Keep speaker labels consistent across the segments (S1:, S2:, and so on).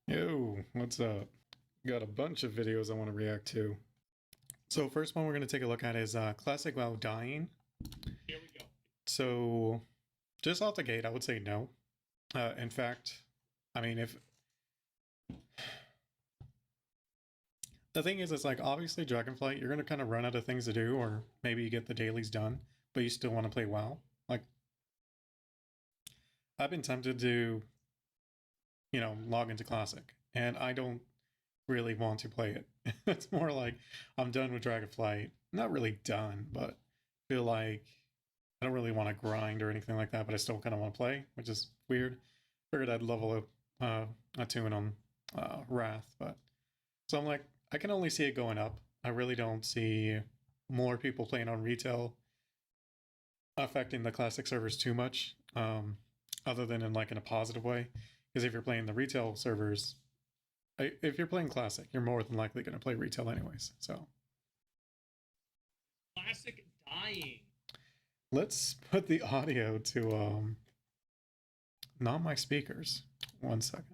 S1: Yo, what's up? Got a bunch of videos I want to react to. So first one we're going to take a look at is Classic WoW dying.
S2: Here we go.
S1: So just off the gate, I would say no. In fact, I mean, if the thing is, it's like obviously Dragonflight, you're going to kind of run out of things to do, or maybe you get the dailies done, but you still want to play WoW. Like, I've been tempted to, log into Classic, and I don't really want to play it. It's more like I'm done with Dragonflight. Not really done, but feel like I don't really want to grind or anything like that, but I still kind of want to play, which is weird. Figured I'd level up a tune on Wrath, but so I'm like, I can only see it going up. I really don't see more people playing on retail affecting the classic servers too much, other than in a positive way. Because if you're playing the retail servers, if you're playing classic, you're more than likely going to play retail anyways. So
S2: Classic dying.
S1: let's put the audio to not my speakers. 1 second.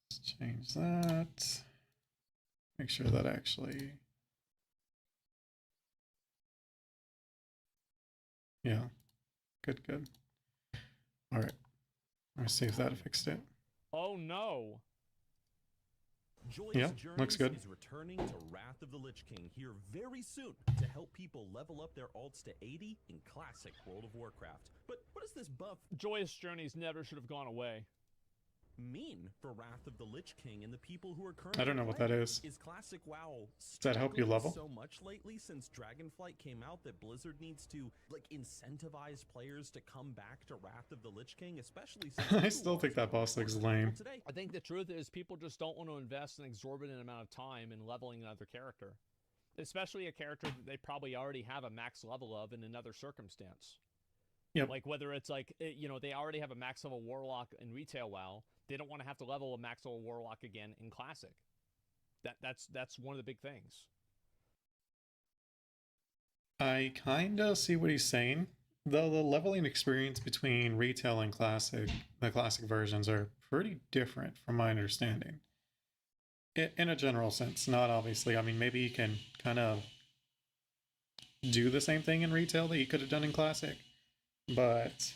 S1: Let's change that. Make sure that actually, yeah, good. All right, let's see if that fixed it.
S3: Oh no.
S4: Joyous
S1: Yeah, looks good.
S4: Is returning to Wrath of the Lich King here very soon to help people level up their alts to 80 in classic World of Warcraft. But what does this buff
S3: Joyous Journeys never should have gone away.
S4: mean for Wrath of the Lich King and the people who are currently
S1: I don't know what that is.
S4: Is classic WoW
S1: Does that help you level?
S4: so much lately since Dragonflight came out that Blizzard needs to incentivize players to come back to Wrath of the Lich King, especially since
S1: I still think that boss looks lame.
S4: today.
S3: I think the truth is people just don't want to invest an exorbitant amount of time in leveling another character. Especially a character that they probably already have a max level of in another circumstance.
S1: Yep.
S3: Like whether it's they already have a max level warlock in retail WoW, they don't want to have to level a max level warlock again in classic. That's one of the big things.
S1: I kinda see what he's saying. Though the leveling experience between retail and classic, the classic versions are pretty different from my understanding. In a general sense, not obviously. I mean, maybe you can kind of do the same thing in retail that you could have done in classic. But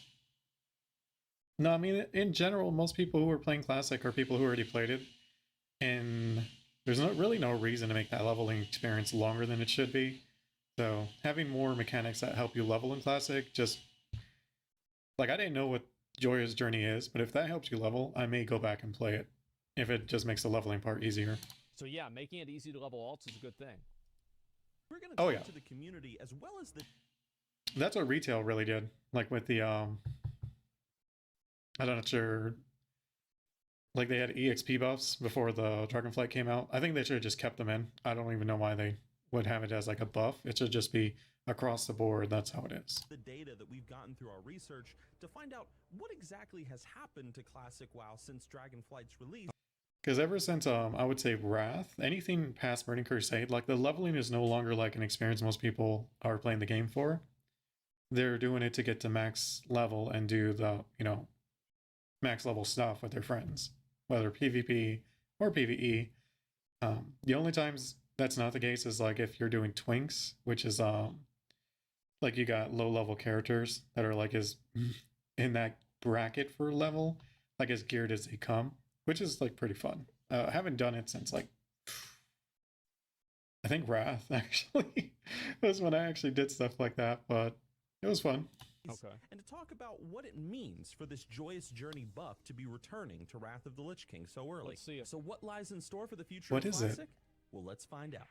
S1: no, I mean, in general, most people who are playing classic are people who already played it. And there's really no reason to make that leveling experience longer than it should be. So having more mechanics that help you level in classic, just like I didn't know what Joyous Journey is, but if that helps you level, I may go back and play it if it just makes the leveling part easier.
S3: So yeah, making it easy to level alts is a good thing.
S4: We're going to talk to the community as well as the
S1: That's what retail really did. Like with the I'm not sure, like they had EXP buffs before the Dragonflight came out. I think they should have just kept them in. I don't even know why they would have it as like a buff. It should just be across the board. That's how it is.
S4: The data that we've gotten through our research to find out what exactly has happened to classic WoW since Dragonflight's release.
S1: Because ever since I would say Wrath, anything past Burning Crusade, like the leveling is no longer like an experience most people are playing the game for. They're doing it to get to max level and do the, max level stuff with their friends, whether PvP or PvE. The only times that's not the case is like if you're doing Twinks, which is like you got low level characters that are like as in that bracket for level, like as geared as they come, which is like pretty fun. I haven't done it since like I think Wrath actually was when I actually did stuff like that, but it was fun.
S3: Okay.
S4: And to talk about what it means for this Joyous Journey buff to be returning to Wrath of the Lich King so early.
S3: Let's see it.
S4: So what lies in store for the future
S1: What
S4: of
S1: is it?
S4: Classic? Well, let's find out.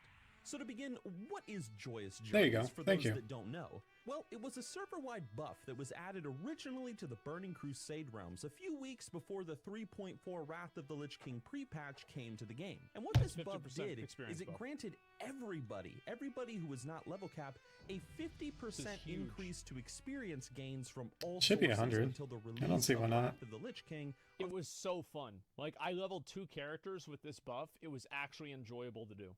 S4: So to begin, what is Joyous Journeys
S1: There you go.
S4: for
S1: Thank
S4: those
S1: you.
S4: that don't know? Well, it was a server-wide buff that was added originally to the Burning Crusade realms a few weeks before the 3.4 Wrath of the Lich King pre-patch came to the game. And what this buff
S3: 50%
S4: did
S3: experience
S4: is it
S3: buff.
S4: granted everybody who was not level cap a 50%
S3: huge.
S4: increase to experience gains from all
S1: Should be
S4: sources
S1: 100.
S4: until the release
S1: I don't see why
S4: of
S1: not.
S4: Wrath of the Lich King.
S3: It was so fun. Like I leveled 2 characters with this buff. It was actually enjoyable to do.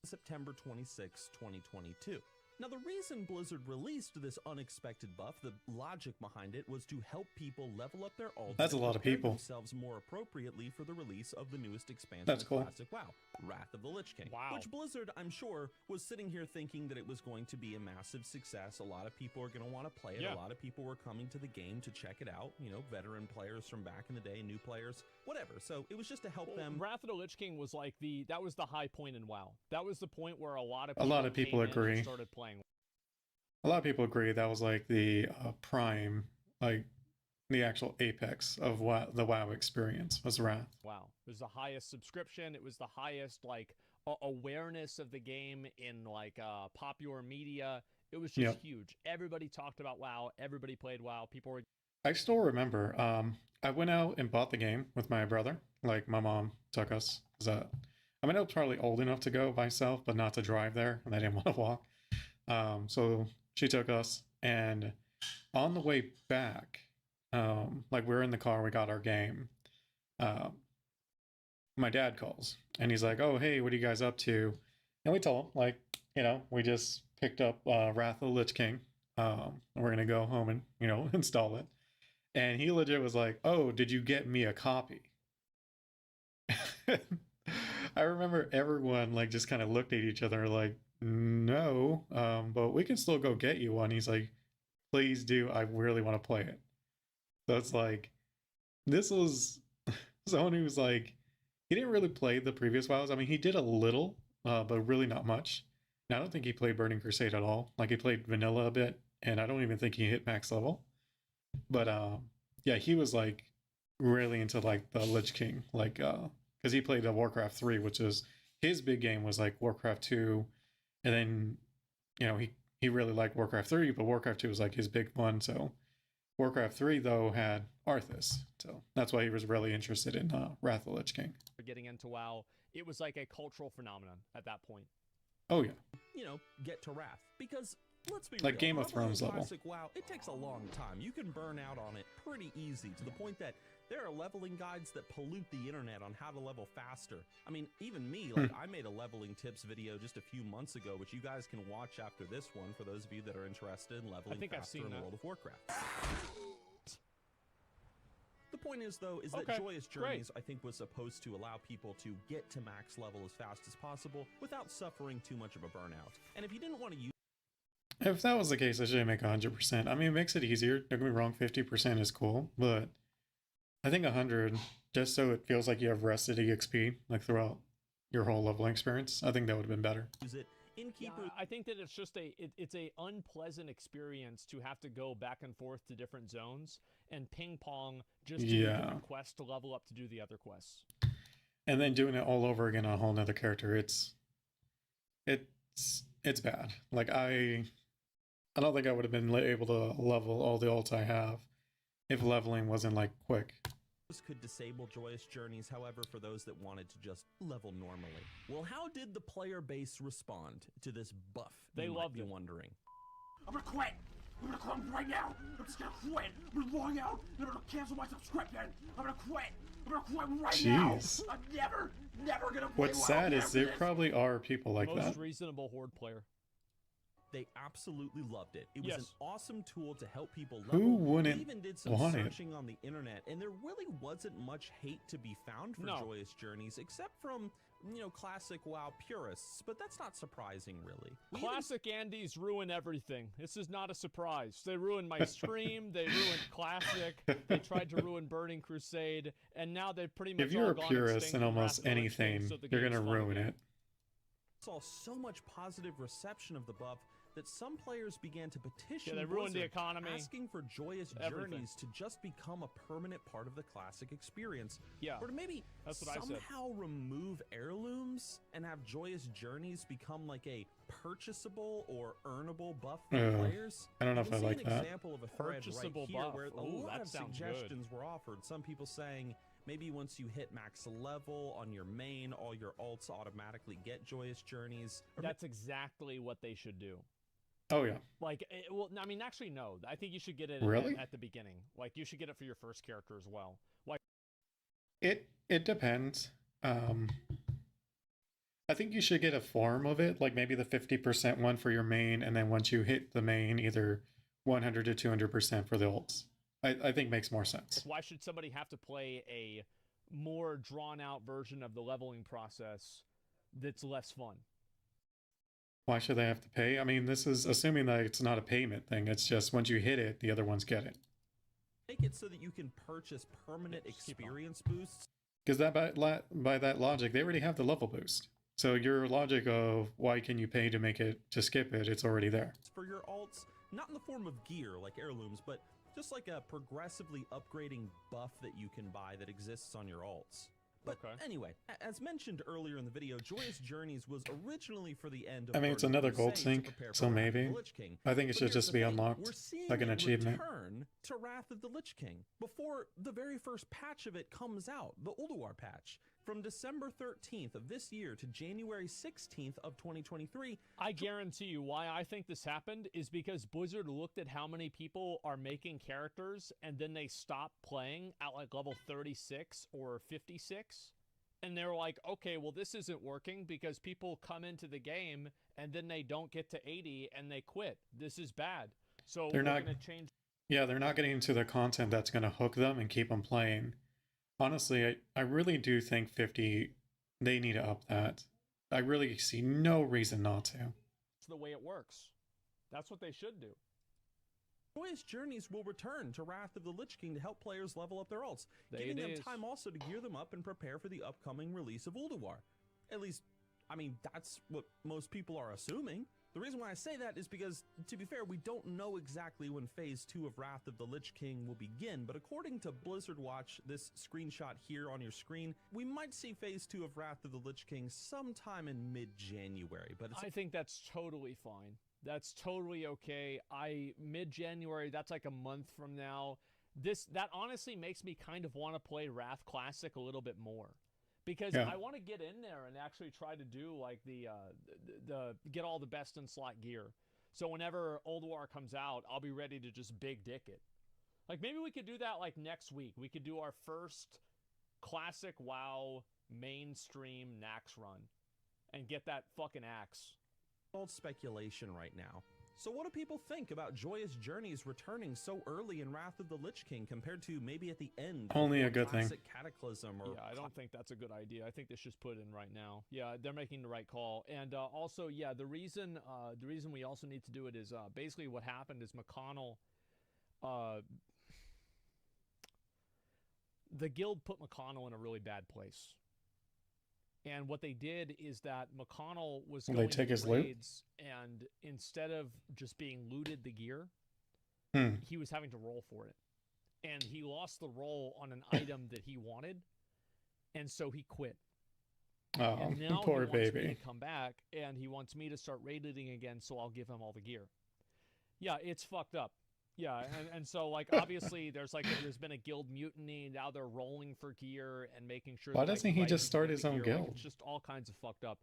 S4: September 26, 2022. Now, the reason Blizzard released this unexpected buff, the logic behind it was to help people level up their ults
S1: That's a
S4: and
S1: lot of
S4: prepare
S1: people.
S4: themselves more appropriately for the release of the newest expansion
S1: That's
S4: of
S1: cool.
S4: Classic WoW, Wrath of the Lich King.
S3: Wow.
S4: Which Blizzard, I'm sure, was sitting here thinking that it was going to be a massive success. A lot of people are going to want to play it.
S3: Yeah.
S4: A lot of people were coming to the game to check it out. You know, veteran players from back in the day, new players, whatever. So it was just to help them.
S3: Wrath of the Lich King was like that was the high point in WoW. That was the point where a lot of
S1: people
S3: came in and
S1: agree.
S3: started playing.
S1: A lot of people agree that was like the prime, like the actual apex of the WoW experience was Wrath.
S3: WoW. It was the highest subscription. It was the highest like awareness of the game in like popular media. It was just huge. Everybody talked about WoW. Everybody played WoW. People were.
S1: I still remember. I went out and bought the game with my brother. Like my mom took us. I mean, I was probably old enough to go myself, but not to drive there, and I didn't want to walk. So she took us, and on the way back, like we're in the car, we got our game. My dad calls, and he's like, "Oh, hey, what are you guys up to?" And we told him, like, you know, we just picked up Wrath of the Lich King. And we're gonna go home and, you know, install it. And he legit was like, "Oh, did you get me a copy?" I remember everyone like just kind of looked at each other like, "No, but we can still go get you one." He's like, "Please do. I really want to play it." So it's like, this was someone who's like, he didn't really play the previous WoWs. I mean, he did a little, but really not much. And I don't think he played Burning Crusade at all. Like he played vanilla a bit, and I don't even think he hit max level. But yeah, he was like really into like the Lich King, like because he played Warcraft 3, which is his big game was like Warcraft 2, and then you know he really liked Warcraft 3, but Warcraft 2 was like his big one. So Warcraft 3 though had Arthas, so that's why he was really interested in Wrath of the Lich King.
S3: Getting into WoW, it was like a cultural phenomenon at that point.
S1: Oh yeah,
S4: You know, get to Wrath. Because, let's be
S1: like
S4: real,
S1: Game of
S4: leveling
S1: Thrones level.
S4: Classic WoW, it takes a long time. You can burn out on it pretty easy, to the point that there are leveling guides that pollute the internet on how to level faster. I mean, even me, like, I made a leveling tips video just a few months ago, which you guys can watch after this one for those of you that are interested in leveling faster in World of Warcraft. The point is, though, is that Joyous Journeys, I think, was supposed to allow people to get to max level as fast as possible without suffering too much of a burnout. And if you didn't want to use
S1: If that was the case, I should make 100%. I mean, it makes it easier. Don't get me wrong, 50% is cool, but I think 100, just so it feels like you have rested EXP like throughout your whole leveling experience, I think that would have been better.
S4: it, Innkeeper...
S3: I think that it's just it's a unpleasant experience to have to go back and forth to different zones and ping pong just to do different quests to level up to do the other quests.
S1: And then doing it all over again on a whole nother character, it's bad. Like I don't think I would have been able to level all the ults I have if leveling wasn't like quick.
S4: Could disable Joyous Journeys, however, for those that wanted to just level normally. Well, how did the player base respond to this buff?
S3: They loved it.
S4: Wondering.
S5: I'm gonna quit! I'm gonna quit right now! I'm just gonna quit! I'm gonna log out! I'm gonna cancel my subscription! I'm gonna quit! I'm gonna quit right now! I'm never gonna play
S1: What's sad is there probably are people like that.
S3: Most reasonable Horde player.
S4: They absolutely loved it. It was an awesome tool to help people level.
S1: Who wouldn't
S4: We even did some
S1: want it?
S4: searching on the internet, and there really wasn't much hate to be found for Joyous Journeys, except from, you know, classic WoW purists, but that's not surprising, really.
S3: Classic Andes ruin everything. This is not a surprise. They ruined my stream, they ruined Classic, they tried to ruin Burning Crusade, and now they've pretty much
S1: If you're
S3: all
S1: a
S3: gone
S1: purist
S3: extinct
S1: in
S3: in
S1: almost
S3: Wrath of the Lich King,
S1: anything,
S3: so the
S1: you're
S3: game's
S1: gonna
S3: fun
S1: ruin
S3: again.
S1: it.
S4: Saw so much positive reception of the buff that some players began to petition
S3: they ruined the
S4: Blizzard,
S3: economy.
S4: asking for Joyous
S3: Everything.
S4: Journeys to just become a permanent part of the classic experience.
S3: Yeah,
S4: or to maybe
S3: that's what I said.
S4: somehow remove heirlooms and have Joyous Journeys become like a purchasable or earnable buff for players.
S1: I don't know
S4: You
S1: if
S4: can
S1: I
S4: see
S1: like
S4: an
S1: that.
S4: example of a thread
S3: Purchasable
S4: right here
S3: buff.
S4: where a
S3: Ooh,
S4: lot
S3: that
S4: of
S3: sounds
S4: suggestions were offered. Some people saying maybe once you hit max level on your main, all your ults automatically get Joyous Journeys.
S3: That's exactly what they should do.
S1: Oh yeah.
S3: Like, well, I mean, actually, no. I think you should get it
S1: Really?
S3: at the beginning. Like, you should get it for your first character as well. Like,
S1: It depends. I think you should get a form of it, like maybe the 50% one for your main, and then once you hit the main, either 100 to 200% for the ults. I think makes more sense.
S3: Why should somebody have to play a more drawn out version of the leveling process that's less fun?
S1: Why should they have to pay? I mean, this is assuming that it's not a payment thing. It's just once you hit it, the other ones get it.
S4: Make it so that you can purchase permanent experience boosts
S1: Because that by that logic, they already have the level boost. So your logic of why can you pay to make it to skip it, it's already there.
S4: for your alts, not in the form of gear like heirlooms, but just like a progressively upgrading buff that you can buy that exists on your alts. But anyway, as mentioned earlier in the video, Joyous Journeys was originally for the end of
S1: I mean, it's another gold
S4: Crusade to
S1: sync,
S4: prepare
S1: so
S4: for Wrath of the
S1: maybe.
S4: Lich King.
S1: I think it
S4: But
S1: should
S4: here's
S1: just
S4: the
S1: be
S4: thing,
S1: unlocked
S4: we're seeing
S1: like an
S4: it
S1: achievement.
S4: return to Wrath of the Lich King before the very first patch of it comes out, the Ulduar patch. From December 13th of this year to January 16th of 2023.
S3: I guarantee you why I think this happened is because Blizzard looked at how many people are making characters and then they stopped playing at like level 36 or 56. And they're like, okay, well, this isn't working because people come into the game and then they don't get to 80 and they quit. This is bad. So
S1: They're
S3: we're
S1: not
S3: going to change.
S1: Yeah, they're not getting into the content that's going to hook them and keep them playing. Honestly, I really do think 50, they need to up that. I really see no reason not to.
S3: It's the way it works. That's what they should do.
S4: Joyous Journeys will return to Wrath of the Lich King to help players level up their alts,
S3: There
S4: giving
S3: it
S4: them
S3: is.
S4: time also to gear them up and prepare for the upcoming release of Ulduar. At least, I mean, that's what most people are assuming. The reason why I say that is because, to be fair, we don't know exactly when Phase 2 of Wrath of the Lich King will begin, but according to Blizzard Watch, this screenshot here on your screen, we might see Phase 2 of Wrath of the Lich King sometime in mid-January, but it's
S3: I think that's totally fine. That's totally okay. Mid-January, that's like a month from now. That honestly makes me kind of want to play Wrath Classic a little bit more. Because
S1: Yeah.
S3: I want to get in there and actually try to do like the get all the best in slot gear. So whenever Ulduar comes out, I'll be ready to just big dick it. Like maybe we could do that like next week. We could do our first classic WoW mainstream Nax run and get that fucking axe.
S4: all speculation right now. So what do people think about Joyous Journeys returning so early in Wrath of the Lich King compared to maybe at the end?
S1: Only
S4: before
S1: a good thing.
S4: Classic Cataclysm or
S3: Yeah, I don't think that's a good idea. I think they should just put it in right now. Yeah, they're making the right call. And also, yeah, the reason we also need to do it is basically what happened is McConnell, the guild put McConnell in a really bad place. And what they did is that McConnell was
S1: Will
S3: going
S1: they take
S3: to
S1: his loot?
S3: raids, and instead of just being looted the gear, he was having to roll for it. And he lost the roll on an item that he wanted, and so he quit.
S1: Oh,
S3: And now
S1: poor
S3: he wants me
S1: baby.
S3: to come back, and he wants me to start raid leading again, so I'll give him all the gear. Yeah, it's fucked up. Yeah, and so like obviously there's been a guild mutiny, and now they're rolling for gear and making sure.
S1: Why
S3: that,
S1: doesn't
S3: like,
S1: he
S3: right
S1: just
S3: people
S1: start
S3: get
S1: his
S3: the
S1: own
S3: gear. Like,
S1: guild?
S3: it's just all kinds of fucked up,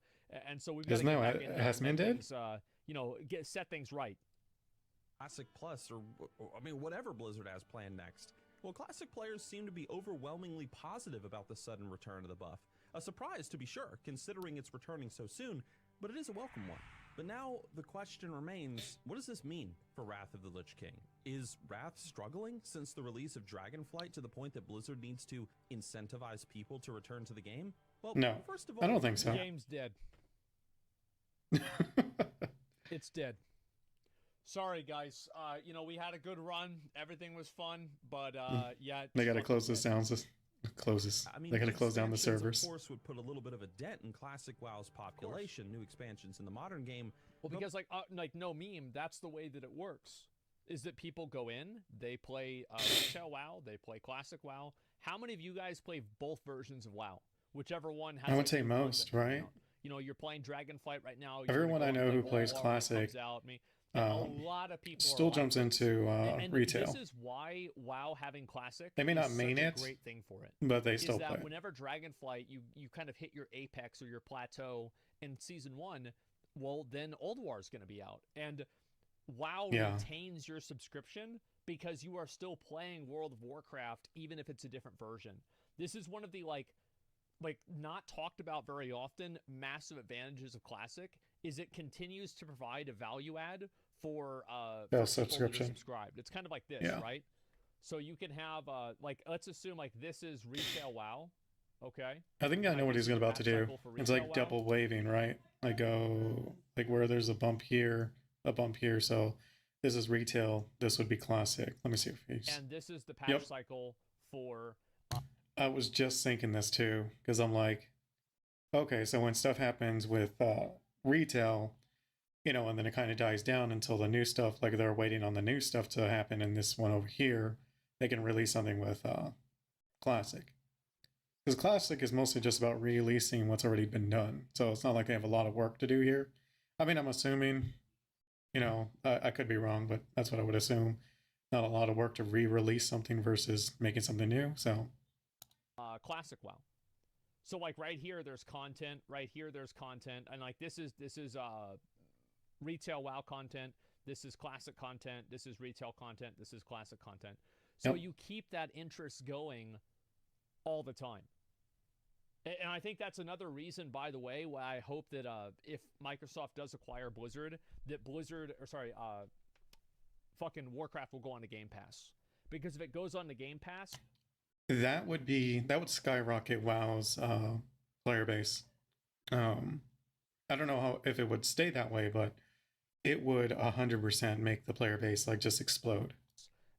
S3: and so we've got to
S1: Isn't
S3: get
S1: that
S3: back in
S1: what
S3: there and
S1: Hasmin
S3: make
S1: did?
S3: things, set things right.
S4: Classic Plus, or I mean, whatever Blizzard has planned next. Well, Classic players seem to be overwhelmingly positive about the sudden return of the buff. A surprise, to be sure, considering it's returning so soon, but it is a welcome one. But now the question remains, what does this mean for Wrath of the Lich King? Is Wrath struggling since the release of Dragonflight to the point that Blizzard needs to incentivize people to return to the game? Well,
S1: No,
S4: first of all,
S1: I don't think
S3: The
S1: so.
S3: game's dead. It's dead. Sorry, guys. We had a good run. Everything was fun, but yeah.
S1: They got to
S3: fucking
S1: close this
S3: dead.
S1: down. Closes.
S4: I mean,
S1: They got to
S4: new
S1: close down the
S4: expansions,
S1: servers.
S4: Of course, would put a little bit of a dent in Classic WoW's population. New expansions in the modern game.
S3: Well, because like no meme, that's the way that it works. Is that people go in, they play retail WoW, they play classic WoW. How many of you guys play both versions of WoW? Whichever one has.
S1: I would
S3: like,
S1: say
S3: new
S1: most,
S3: content,
S1: right?
S3: You're playing Dragonflight right now. You're
S1: Everyone
S3: gonna
S1: I
S3: go
S1: know
S3: and
S1: who
S3: play
S1: plays
S3: WoW when it
S1: classic,
S3: comes out. A lot of people
S1: still
S3: are
S1: jumps
S3: like this.
S1: into
S3: And
S1: retail.
S3: This is why WoW having classic.
S1: They may not
S3: is
S1: main
S3: such
S1: it,
S3: a great thing for it.
S1: but they
S3: Is
S1: still
S3: that
S1: play.
S3: whenever Dragonflight, you kind of hit your apex or your plateau in season 1, well, then Ulduar is going to be out, and WoW
S1: Yeah.
S3: retains your subscription because you are still playing World of Warcraft, even if it's a different version. This is one of the like not talked about very often, massive advantages of Classic is it continues to provide a value add for
S1: Oh,
S3: people that are
S1: subscription.
S3: subscribed. It's kind of like this,
S1: Yeah.
S3: right? So you can have like let's assume like this is retail WoW, okay?
S1: I think I know what
S3: this
S1: he's
S3: is
S1: about to
S3: patch
S1: do.
S3: cycle for
S1: It's
S3: retail
S1: like
S3: WoW.
S1: double waving, right? Like go like where there's a bump here, a bump here. So this is retail. This would be classic. Let me see if he's.
S3: And this is the patch
S1: Yep.
S3: cycle for
S1: I was just thinking this too because I'm like, okay, so when stuff happens with retail, you know, and then it kind of dies down until the new stuff, like they're waiting on the new stuff to happen. And this one over here, they can release something with classic. Because classic is mostly just about releasing what's already been done. So it's not like they have a lot of work to do here. I mean, I'm assuming, you know, I could be wrong, but that's what I would assume. Not a lot of work to re-release something versus making something new. So
S3: Classic WoW. So like right here, there's content. Right here, there's content, and like this is retail WoW content. This is classic content. This is retail content. This is classic content. So
S1: Yep.
S3: you keep that interest going all the time. And I think that's another reason, by the way, why I hope that if Microsoft does acquire Blizzard, that fucking Warcraft will go on to Game Pass. Because if it goes on to Game Pass,
S1: that would skyrocket WoW's player base. I don't know how if it would stay that way, but it would 100% make the player base like just explode.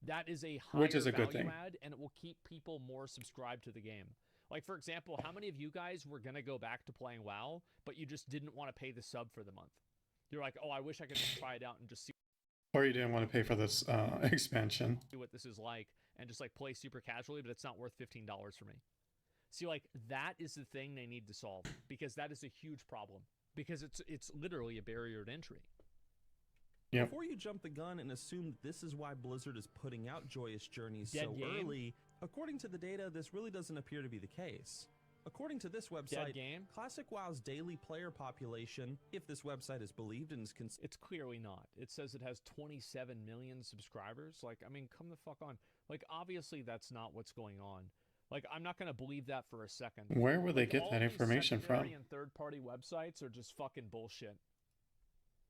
S3: that is a higher
S1: Which is a good
S3: value
S1: thing.
S3: add, and it will keep people more subscribed to the game. Like, for example, how many of you guys were going to go back to playing WoW, but you just didn't want to pay the sub for the month? You're like, oh, I wish I could just try it out and just see
S1: Or you didn't want to pay for this expansion.
S3: what this is like and just like play super casually, but it's not worth $15 for me. See, like that is the thing they need to solve, because that is a huge problem, because it's literally a barrier to entry.
S1: Yep.
S4: Before you jump the gun and assume that this is why Blizzard is putting out Joyous Journeys
S3: Dead
S4: so
S3: game?
S4: early, according to the data, this really doesn't appear to be the case. According to this website,
S3: game?
S4: Classic WoW's daily player population, if this website is believed and is
S3: It's clearly not. It says it has 27 million subscribers. Like, I mean, come the fuck on. Like, obviously that's not what's going on. Like, I'm not going to believe that for a second.
S1: Where would they
S3: Like,
S1: get
S3: all
S1: that
S3: these
S1: information from?
S3: secondary and third-party websites are just fucking bullshit.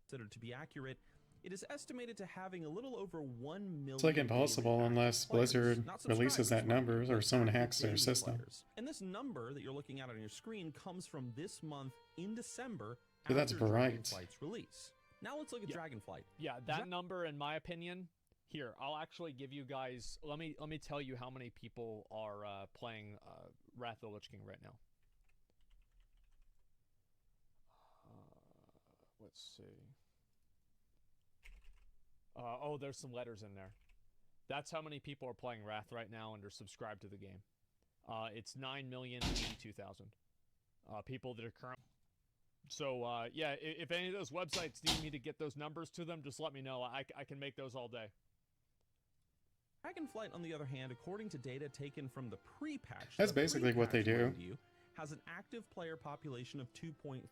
S4: considered to be accurate, it is estimated to having a little over 1 million.
S1: It's like impossible
S4: daily
S1: unless
S4: active players,
S1: Blizzard
S4: not
S1: releases that
S4: subscribers,
S1: number
S4: mind
S1: or
S4: you,
S1: someone
S4: active
S1: hacks their
S4: daily
S1: system.
S4: players. And this number that you're looking at on your screen comes from this month in December
S1: So that's
S4: after
S1: bright.
S4: Dragonflight's release. Now let's look at
S3: Yeah.
S4: Dragonflight.
S3: Yeah, that number, in my opinion, here, I'll actually give you guys. Let me tell you how many people are playing Wrath of the Lich King right now. Let's see. Oh, there's some letters in there. That's how many people are playing Wrath right now and are subscribed to the game. It's 9,082,000 people that are current. So, yeah, if any of those websites need me to get those numbers to them, just let me know. I can make those all day.
S4: Dragonflight, on the other hand, according to data taken from the pre-patch,
S1: That's basically what they do.
S4: Has an active player population of 2.3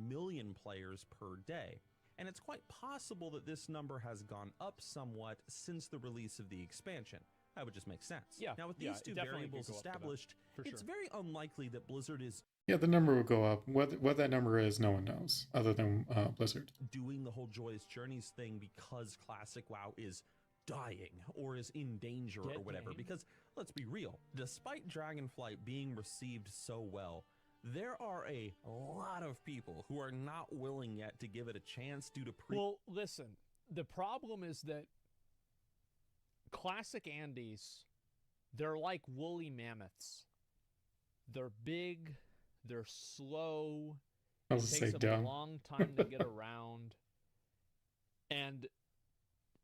S4: million players per day. And it's quite possible that this number has gone up somewhat since the release of the expansion. That would just make sense.
S3: Yeah,
S4: Now, with
S3: yeah,
S4: these
S3: it
S4: two
S3: definitely could
S4: variables
S3: go up to that,
S4: established,
S3: for
S4: it's
S3: sure.
S4: very unlikely that Blizzard is
S1: Yeah, the number will go up. What that number is, no one knows other than Blizzard.
S4: doing the whole Joyous Journeys thing because Classic WoW is dying or is in danger or
S3: Dead
S4: whatever.
S3: game.
S4: Because let's be real, despite Dragonflight being received so well, there are a lot of people who are not willing yet to give it a chance due to
S3: Well, listen, the problem is that classic Andes, they're like woolly mammoths. They're big, they're slow,
S1: I
S3: it
S1: was
S3: takes
S1: say
S3: them a
S1: dumb.
S3: long time to get around. And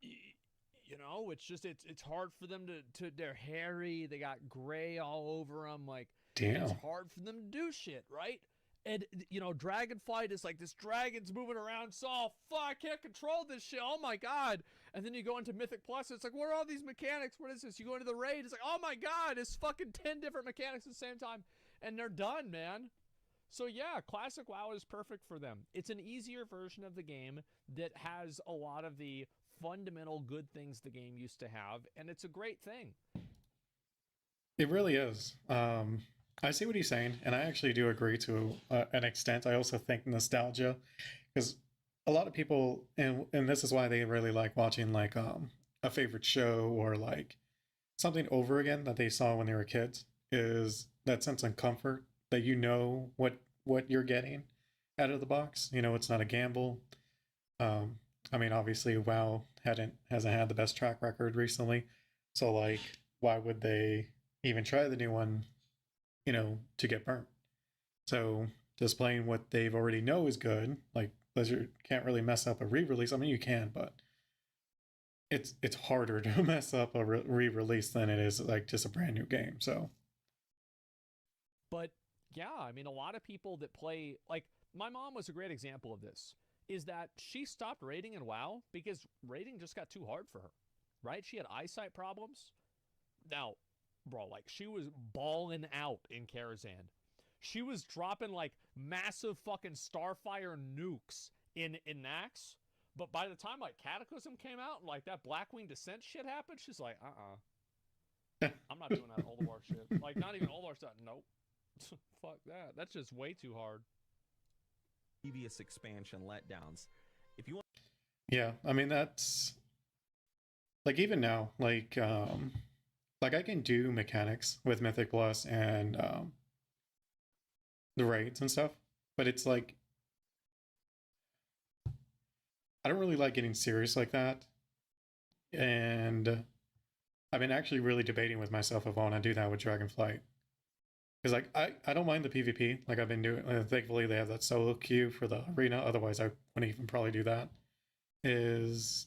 S3: you know, it's just it's hard for them to they're hairy, they got gray all over them, like
S1: Damn.
S3: it's hard for them to do shit, right? And, you know, Dragonflight is like, this dragon's moving around, so, fuck, I can't control this shit, oh my god. And then you go into Mythic Plus, it's like, what are all these mechanics? What is this? You go into the raid, it's like, oh my god, it's fucking 10 different mechanics at the same time. And they're done, man. So yeah, Classic WoW is perfect for them. It's an easier version of the game that has a lot of the fundamental good things the game used to have, and it's a great thing.
S1: It really is. I see what he's saying, and I actually do agree to an extent. I also think nostalgia, because a lot of people, and this is why they really like watching like a favorite show or like something over again that they saw when they were kids, is that sense of comfort that you know what you're getting out of the box. You know, it's not a gamble. Um, I mean, obviously, WoW hasn't had the best track record recently, so like, why would they even try the new one? You know, to get burnt. So just playing what they've already know is good. Like Blizzard can't really mess up a re-release. I mean, you can, but it's harder to mess up a re-release than it is like just a brand new game. So
S3: But yeah, I mean, a lot of people that play, like, my mom was a great example of this, is that she stopped raiding in WoW because raiding just got too hard for her, right? She had eyesight problems. Now, bro, like, she was balling out in Karazhan. She was dropping, like, massive fucking Starfire nukes in Nax. But by the time, like, Cataclysm came out and, like, that Blackwing Descent shit happened, she's like, I'm not doing that Ulduar shit. Like, not even Ulduar stuff. Nope. Fuck that. That's just way too hard.
S4: Previous expansion letdowns. If you want
S1: yeah, I mean that's like even now, like I can do mechanics with Mythic Plus and the raids and stuff, but it's like I don't really like getting serious like that. And I've been actually really debating with myself if I want to do that with Dragonflight. Because like I don't mind the PvP. Like I've been doing. Thankfully, they have that solo queue for the arena. Otherwise, I wouldn't even probably do that. Is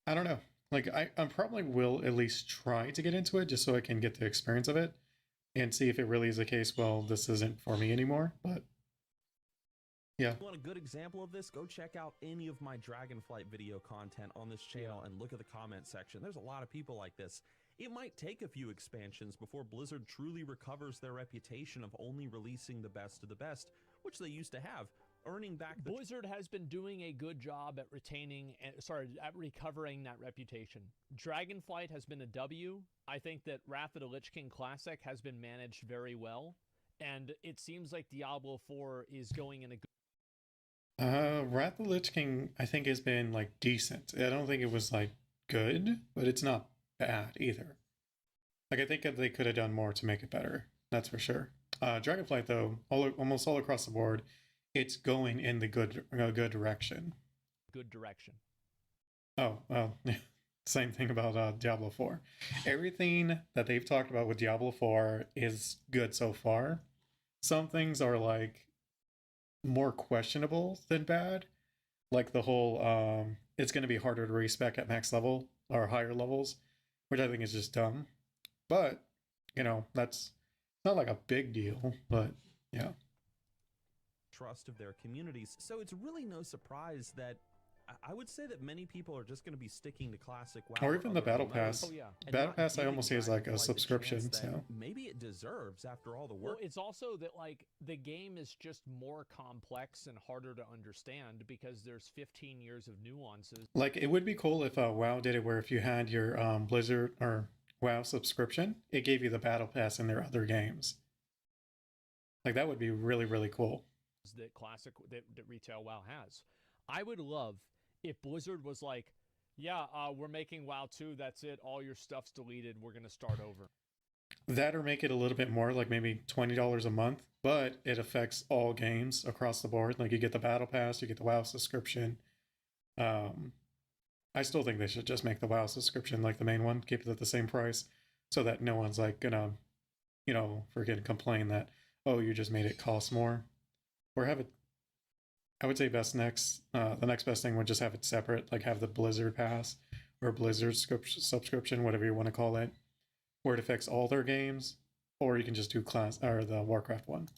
S1: I don't know. Like I probably will at least try to get into it just so I can get the experience of it and see if it really is the case. Well, this isn't for me anymore. But yeah,
S4: want a good example of this, go check out any of my Dragonflight video content on this channel and look at the comment section. There's a lot of people like this. It might take a few expansions before Blizzard truly recovers their reputation of only releasing the best of the best, which they used to have, earning back the
S3: Blizzard has been doing a good job at at recovering that reputation. Dragonflight has been a W. I think that Wrath of the Lich King Classic has been managed very well, and it seems like Diablo 4 is going in a good.
S1: Wrath of the Lich King I think has been like decent. I don't think it was like good, but it's not bad either. Like I think that they could have done more to make it better. That's for sure. Dragonflight though, almost all across the board, it's going in the good direction.
S3: Good direction.
S1: Oh well, same thing about Diablo 4. Everything that they've talked about with Diablo 4 is good so far. Some things are like more questionable than bad, like the whole it's going to be harder to respec at max level or higher levels, which I think is just dumb. But you know, that's not like a big deal. But yeah,
S4: trust of their communities. So it's really no surprise that I would say that many people are just going to be sticking to classic WoW
S1: or even the battle pass.
S3: Oh, yeah.
S1: Battle pass I almost see as like a subscription. So
S4: maybe it deserves after all the
S3: Well,
S4: work.
S3: it's also that like the game is just more complex and harder to understand because there's 15 years of nuances.
S1: like it would be cool if WoW did it where if you had your Blizzard or WoW subscription, it gave you the battle pass in their other games. Like that would be really cool.
S3: That classic that retail WoW has. I would love if Blizzard was like, yeah, we're making WoW 2, that's it, all your stuff's deleted, we're gonna start over.
S1: That or make it a little bit more, like maybe $20 a month, but it affects all games across the board. Like you get the battle pass, you get the WoW subscription. I still think they should just make the WoW subscription like the main one, keep it at the same price, so that no one's like gonna, you know, freaking complain that, oh, you just made it cost more. Or have it, I would say the next best thing would just have it separate, like have the Blizzard pass or Blizzard subscription, whatever you want to call it, where it affects all their games, or you can just do class or the Warcraft one.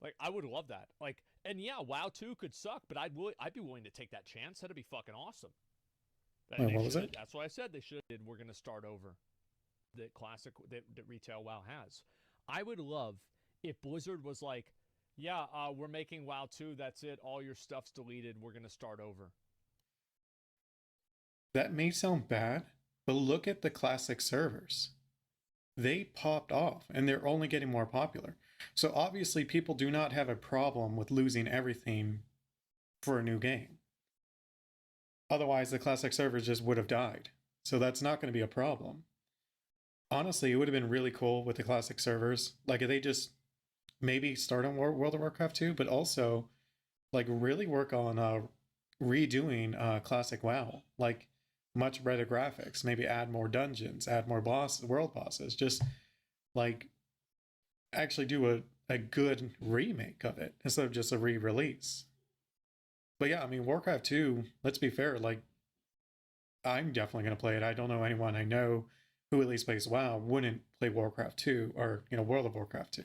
S3: Like I would love that. Like, and yeah, WoW 2 could suck, but I'd be willing to take that chance. That'd be fucking awesome.
S1: Wait, what was it?
S3: That's what I said. They should. We're gonna start over. The classic that retail WoW has. I would love if Blizzard was like, yeah, we're making WoW 2, that's it, all your stuff's deleted, we're gonna start over.
S1: That may sound bad, but look at the classic servers. they popped off and they're only getting more popular. So obviously people do not have a problem with losing everything for a new game. Otherwise the classic servers just would have died. So that's not going to be a problem. Honestly, it would have been really cool with the classic servers. Like if they just maybe start on World of Warcraft 2, but also like really work on redoing classic WoW. Like much better graphics, maybe add more dungeons, add more world bosses, just like actually do a good remake of it instead of just a re-release. But yeah, I mean, Warcraft 2, let's be fair, like, I'm definitely going to play it. I don't know anyone I know who at least plays WoW wouldn't play Warcraft 2 or, World of Warcraft 2.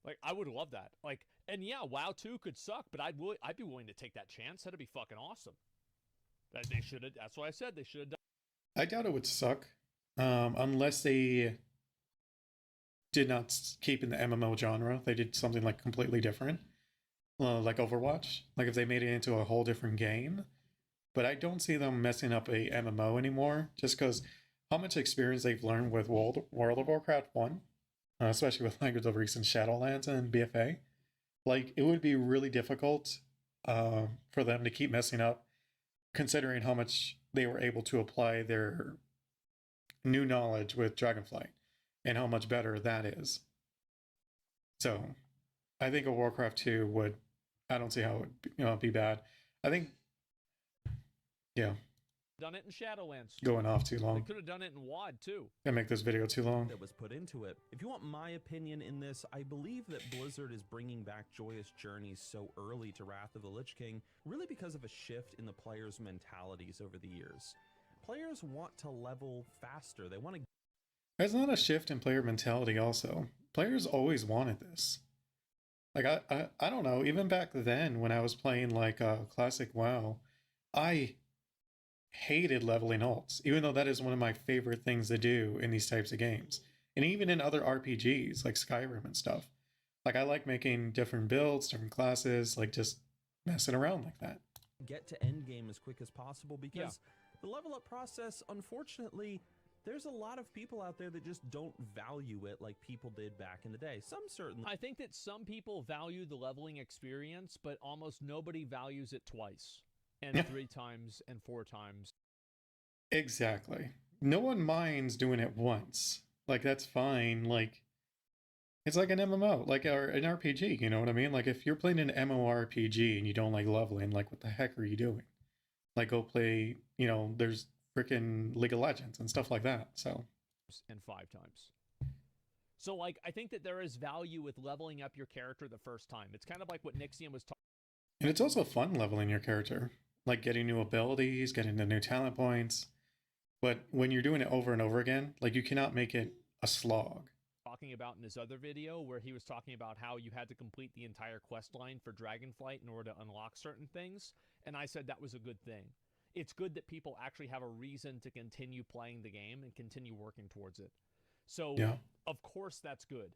S3: Like, I would love that. Like, and yeah, WoW 2 could suck, but I'd be willing to take that chance. That'd be fucking awesome. They should have, that's what I said, they should have done.
S1: I doubt it would suck, unless they did not keep in the MMO genre. They did something like completely different, like Overwatch. Like if they made it into a whole different game. But I don't see them messing up a MMO anymore, just because how much experience they've learned with World of Warcraft 1, especially with like the recent Shadowlands and BFA. Like it would be really difficult for them to keep messing up, considering how much they were able to apply their new knowledge with Dragonflight and how much better that is. So I think a Warcraft 2 would, I don't see how it would be bad. I think, yeah.
S3: Done it in Shadowlands.
S1: Going off too long.
S3: They could have done it in WoD too.
S1: Gonna make this video too long.
S4: That was put into it. If you want my opinion in this, I believe that Blizzard is bringing back Joyous Journeys so early to Wrath of the Lich King, really because of a shift in the players' mentalities over the years. Players want to level faster. They want to...
S1: There's not a shift in player mentality also. Players always wanted this. Like, I don't know, even back then when I was playing like classic WoW, I hated leveling ults, even though that is one of my favorite things to do in these types of games. And even in other RPGs like Skyrim and stuff. Like I like making different builds, different classes, like just messing around like that.
S4: Get to end game as quick as possible because the level up process, unfortunately, there's a lot of people out there that just don't value it like people did back in the day. Some certainly.
S3: I think that some people value the leveling experience, but almost nobody values it twice. And 3 times and 4 times.
S1: Exactly. No one minds doing it once. Like that's fine. Like it's like an MMO, like an RPG, you know what I mean? Like if you're playing an MMORPG and you don't like leveling, like what the heck are you doing? Like go play, there's freaking League of Legends and stuff like that. So
S3: and 5 times. So like I think that there is value with leveling up your character the first time. It's kind of like what Nixium was talking.
S1: And it's also fun leveling your character. Like getting new abilities, getting the new talent points. But when you're doing it over and over again, like you cannot make it a slog.
S3: Talking about in his other video where he was talking about how you had to complete the entire quest line for Dragonflight in order to unlock certain things. And I said that was a good thing. It's good that people actually have a reason to continue playing the game and continue working towards it. So, of course, that's good.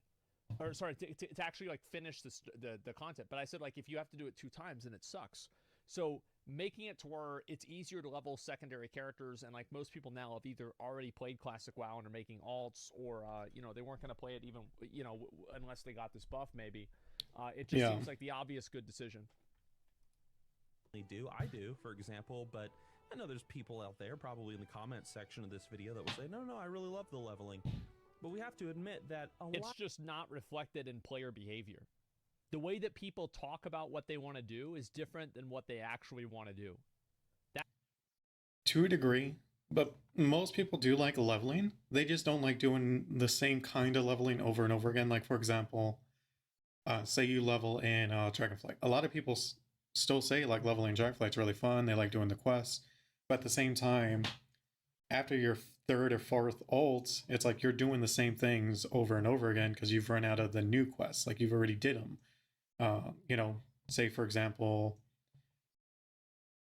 S3: Or sorry, to actually like finish the content. But I said like if you have to do it 2 times, then it sucks. So making it to where it's easier to level secondary characters, and like most people now have either already played classic WoW and are making alts, or they weren't going to play it even unless they got this buff maybe. It just seems like the obvious good decision.
S4: I do, for example, but I know there's people out there probably in the comments section of this video that will say, no, I really love the leveling. But we have to admit that
S3: it's just not reflected in player behavior. The way that people talk about what they want to do is different than what they actually want to do.
S1: To a degree, but most people do like leveling. They just don't like doing the same kind of leveling over and over again. Like, for example, say you level in Dragonflight. A lot of people still say like leveling Dragonflight's really fun. They like doing the quests. But at the same time, after your 3rd or 4th ult, it's like you're doing the same things over and over again because you've run out of the new quests. Like you've already did them. Say for example,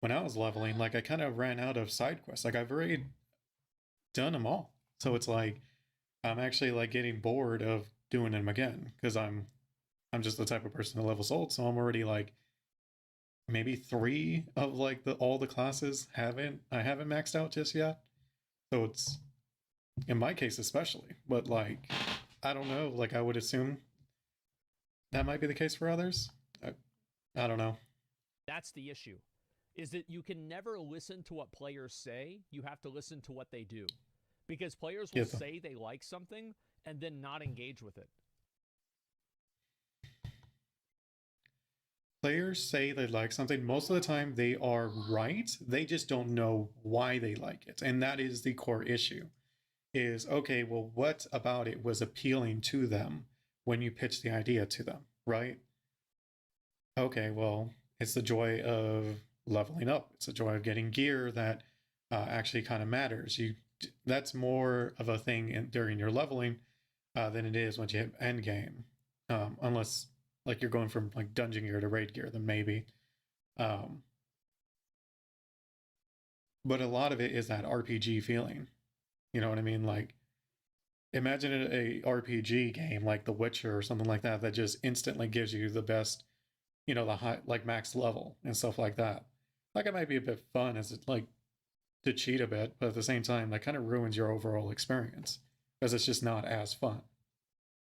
S1: when I was leveling, like I kind of ran out of side quests. Like I've already done them all. So it's like, I'm actually like getting bored of doing them again because I'm just the type of person that levels ult. So I'm already like maybe 3 of like all the classes I haven't maxed out just yet. So it's in my case especially. But like, I don't know. Like, I would assume that might be the case for others. I don't know.
S3: That's the issue. Is that you can never listen to what players say. You have to listen to what they do. Because players will
S1: Yeah,
S3: say they like something and then not engage with it.
S1: players say they like something. Most of the time, they are right. They just don't know why they like it, and that is the core issue. Is okay. Well, what about it was appealing to them when you pitch the idea to them, right? Okay, well, it's the joy of leveling up. It's the joy of getting gear that actually kind of matters. That's more of a thing during your leveling than it is once you hit end game, unless like you're going from like dungeon gear to raid gear, then maybe. Um, but a lot of it is that RPG feeling. You know what I mean? Like imagine a RPG game like The Witcher or something like that that just instantly gives you the best, the high like max level and stuff like that. Like it might be a bit fun as it like to cheat a bit, but at the same time that kind of ruins your overall experience because it's just not as fun.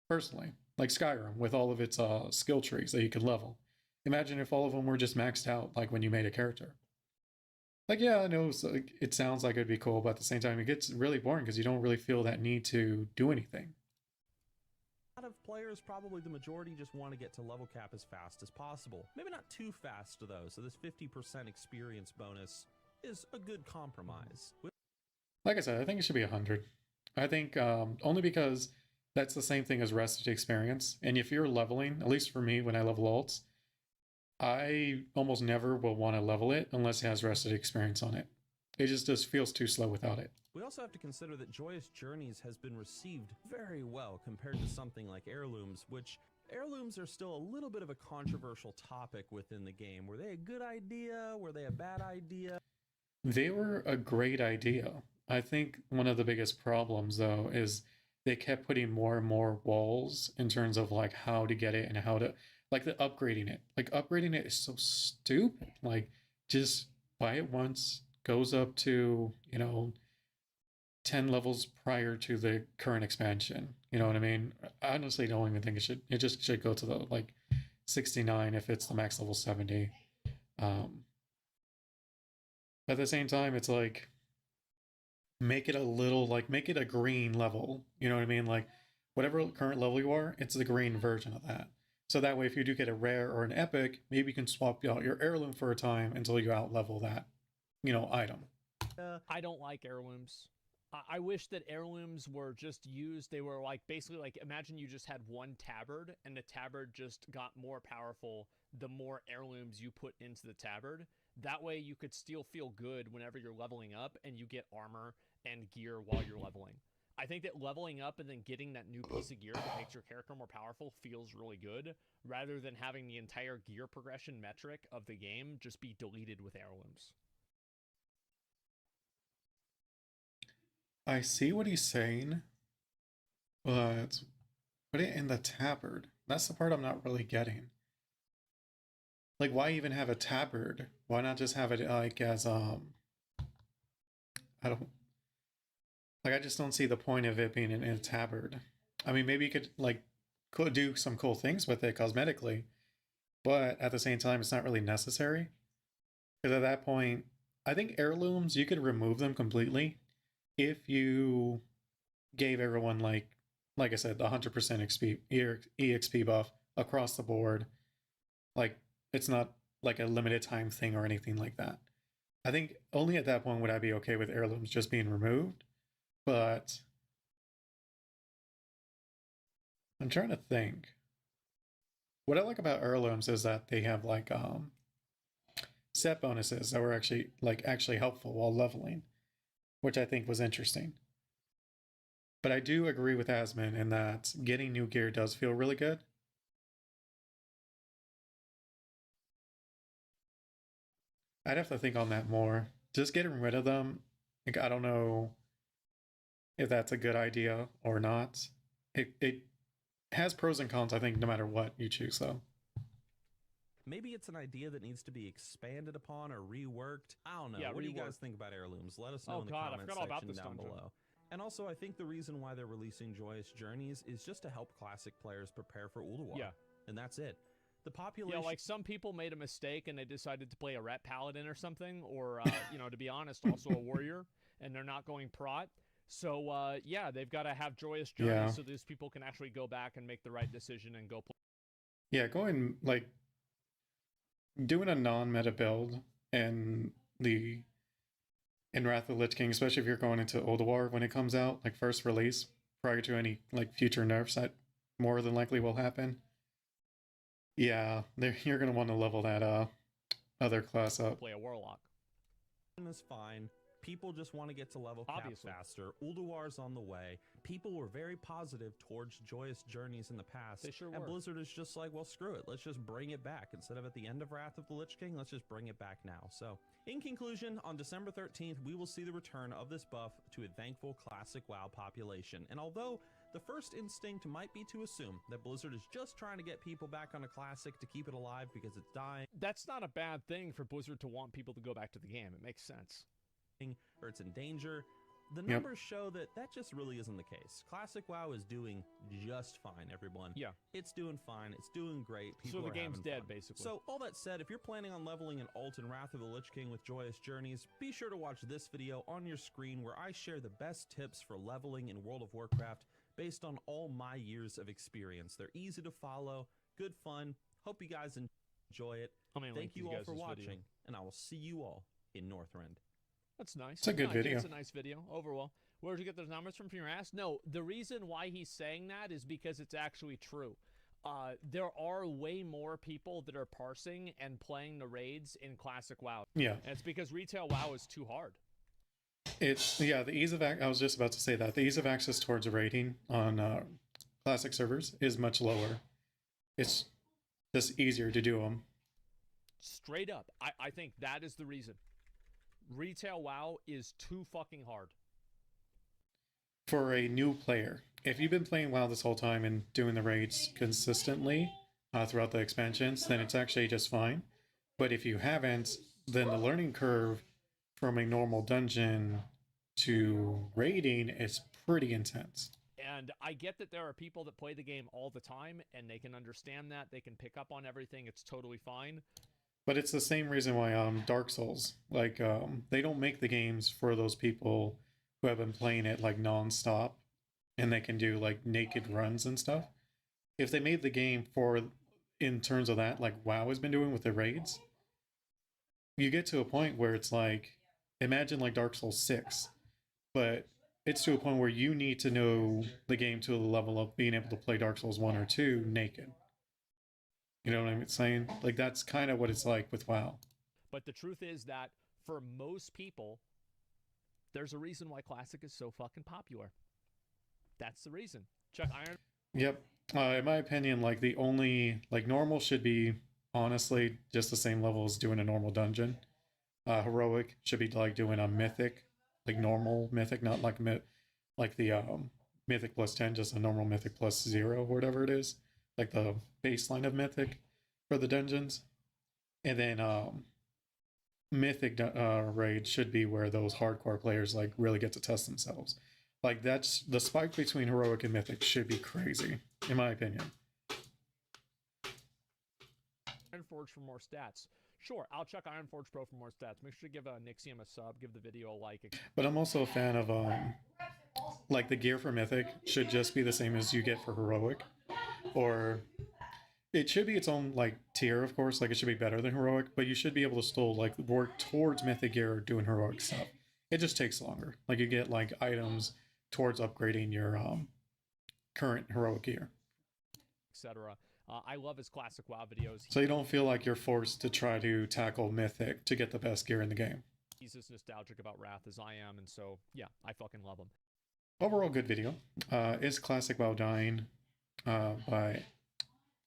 S1: Personally, like Skyrim with all of its skill trees that you could level. Imagine if all of them were just maxed out like when you made a character. Like yeah, I know it sounds like it'd be cool, but at the same time it gets really boring because you don't really feel that need to do anything.
S4: A lot of players, probably the majority, just want to get to level cap as fast as possible. Maybe not too fast, though, so this 50% experience bonus is a good compromise.
S1: Like I said, I think it should be 100. I think only because that's the same thing as rested experience. And if you're leveling, at least for me, when I level alts, I almost never will want to level it unless it has rested experience on it. It just feels too slow without it.
S4: We also have to consider that Joyous Journeys has been received very well compared to something like Heirlooms, which heirlooms are still a little bit of a controversial topic within the game. Were they a good idea? Were they a bad idea?
S1: They were a great idea. I think one of the biggest problems, though, is they kept putting more and more walls in terms of like how to get it and how to like the upgrading it. Like upgrading it is so stupid. Like just buy it once, goes up to 10 levels prior to the current expansion. You know what I mean? I honestly don't even think it should. It just should go to the like 69 if it's the max level 70. At the same time, it's like make it a little like make it a green level. You know what I mean? Like whatever current level you are, it's the green version of that. So that way, if you do get a rare or an epic, maybe you can swap out your heirloom for a time until you out level that, item.
S3: I don't like heirlooms. I wish that heirlooms were just used. They were like basically like imagine you just had one tabard and the tabard just got more powerful the more heirlooms you put into the tabard. That way you could still feel good whenever you're leveling up and you get armor and gear while you're leveling. I think that leveling up and then getting that new piece of gear that makes your character more powerful feels really good, rather than having the entire gear progression metric of the game just be deleted with heirlooms.
S1: I see what he's saying, but put it in the tabard. That's the part I'm not really getting. Like, why even have a tabard? Why not just have it like as I don't like. I just don't see the point of it being in a tabard. I mean, maybe you could like could do some cool things with it cosmetically, but at the same time, it's not really necessary. Because at that point, I think heirlooms you could remove them completely if you gave everyone like I said, the 100% XP EXP buff across the board. Like it's not like a limited time thing or anything like that. I think only at that point would I be okay with heirlooms just being removed. But I'm trying to think. What I like about heirlooms is that they have like set bonuses that were actually helpful while leveling, which I think was interesting. But I do agree with Asmon in that getting new gear does feel really good. I'd have to think on that more. Just getting rid of them, like I don't know if that's a good idea or not. It has pros and cons, I think, no matter what you choose, though.
S4: Maybe it's an idea that needs to be expanded upon or reworked. I don't know.
S3: Yeah,
S4: what do you
S3: reworked.
S4: guys think about heirlooms? Let us know
S3: Oh
S4: in the
S3: god, I
S4: comments
S3: forgot all about
S4: section
S3: this
S4: down
S3: dungeon.
S4: below. And also, I think the reason why they're releasing Joyous Journeys is just to help classic players prepare for Ulduar.
S3: Yeah.
S4: And that's it. The population...
S3: Yeah, like some people made a mistake and they decided to play a Ret Paladin or something, or, you know, to be honest, also a Warrior, and they're not going Prot. So, yeah, they've got to have Joyous Journeys so these people can actually go back and make the right decision and go play.
S1: Yeah, going, like, doing a non-meta build in Wrath of the Lich King, especially if you're going into Ulduar when it comes out, like first release, prior to any like future nerfs that more than likely will happen. Yeah, you're gonna want to level that other class up.
S3: Play a Warlock.
S4: Is fine. People just want to get to level cap faster. Ulduar's on the way. People were very positive towards Joyous Journeys in the past.
S3: They sure were.
S4: And Blizzard is just like, well, screw it. Let's just bring it back. Instead of at the end of Wrath of the Lich King, let's just bring it back now. So, in conclusion, on December 13th, we will see the return of this buff to a thankful classic WoW population. And although the first instinct might be to assume that Blizzard is just trying to get people back on a classic to keep it alive because it's dying.
S3: That's not a bad thing for Blizzard to want people to go back to the game. It makes sense.
S4: Or it's in danger. The numbers show that that just really isn't the case. Classic WoW is doing just fine, everyone.
S3: Yeah.
S4: It's doing fine. It's doing great. People
S3: So the
S4: are
S3: game's
S4: having
S3: dead,
S4: fun.
S3: basically.
S4: So all that said, if you're planning on leveling an alt in Wrath of the Lich King with Joyous Journeys, be sure to watch this video on your screen where I share the best tips for leveling in World of Warcraft based on all my years of experience. They're easy to follow, good fun. Hope you guys enjoy it. Thank you all for watching, and I will see you all in Northrend.
S3: That's nice.
S1: It's a good video.
S3: It's a nice video overall. Where did you get those numbers from your ass? No, the reason why he's saying that is because it's actually true. There are way more people that are parsing and playing the raids in Classic WoW.
S1: Yeah.
S3: And it's because retail WoW is too hard.
S1: It's, yeah, the ease of, I was just about to say that, the ease of access towards raiding on classic servers is much lower. It's just easier to do them.
S3: Straight up. I think that is the reason. Retail WoW is too fucking hard.
S1: For a new player, if you've been playing WoW this whole time and doing the raids consistently throughout the expansions, then it's actually just fine. But if you haven't, then the learning curve from a normal dungeon to raiding is pretty intense.
S3: And I get that there are people that play the game all the time and they can understand that. They can pick up on everything. It's totally fine.
S1: But it's the same reason why Dark Souls, like, they don't make the games for those people who have been playing it like non-stop and they can do like naked runs and stuff. If they made the game for, in terms of that, like WoW has been doing with the raids, you get to a point where it's like, imagine like Dark Souls 6, but it's to a point where you need to know the game to the level of being able to play Dark Souls 1 or 2 naked. You know what I'm saying? Like, that's kind of what it's like with WoW.
S3: But the truth is that for most people, there's a reason why Classic is so fucking popular. That's the reason. Check Iron.
S1: Yep. In my opinion, like, the only, like, normal should be, honestly, just the same level as doing a normal dungeon. Heroic should be, like, doing a mythic, like, normal mythic, not like the mythic plus 10, just a normal mythic plus 0 or whatever it is. Like the baseline of mythic for the dungeons. And then mythic raid should be where those hardcore players like really get to test themselves. Like, that's the spike between heroic and mythic should be crazy, in my opinion.
S3: Ironforge for more stats. Sure, I'll check Ironforge Pro for more stats. Make sure to give Nixium a sub, give the video a like.
S1: But I'm also a fan of like the gear for mythic should just be the same as you get for heroic. Or it should be its own like tier, of course, like it should be better than heroic, but you should be able to still like work towards mythic gear doing heroic stuff. It just takes longer. Like, you get like items towards upgrading your current heroic gear,
S3: etc. I love his Classic WoW videos.
S1: So you don't feel like you're forced to try to tackle mythic to get the best gear in the game.
S3: He's as nostalgic about Wrath as I am, and so yeah, I fucking love him.
S1: Overall, good video. Is Classic WoW dying? By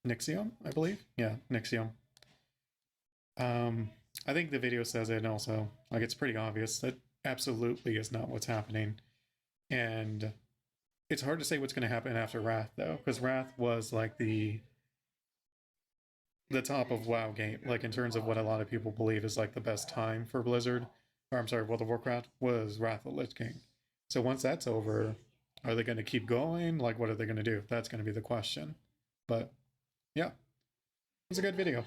S1: Nixium, I believe. Yeah, Nixium. I think the video says it, and also, like, it's pretty obvious that absolutely is not what's happening. And it's hard to say what's going to happen after Wrath, though, because Wrath was like the top of WoW game, like in terms of what a lot of people believe is like the best time for Blizzard, or I'm sorry, World of Warcraft, was Wrath of the Lich King. So once that's over, are they going to keep going? Like, what are they going to do? That's going to be the question. But yeah, it's a good video.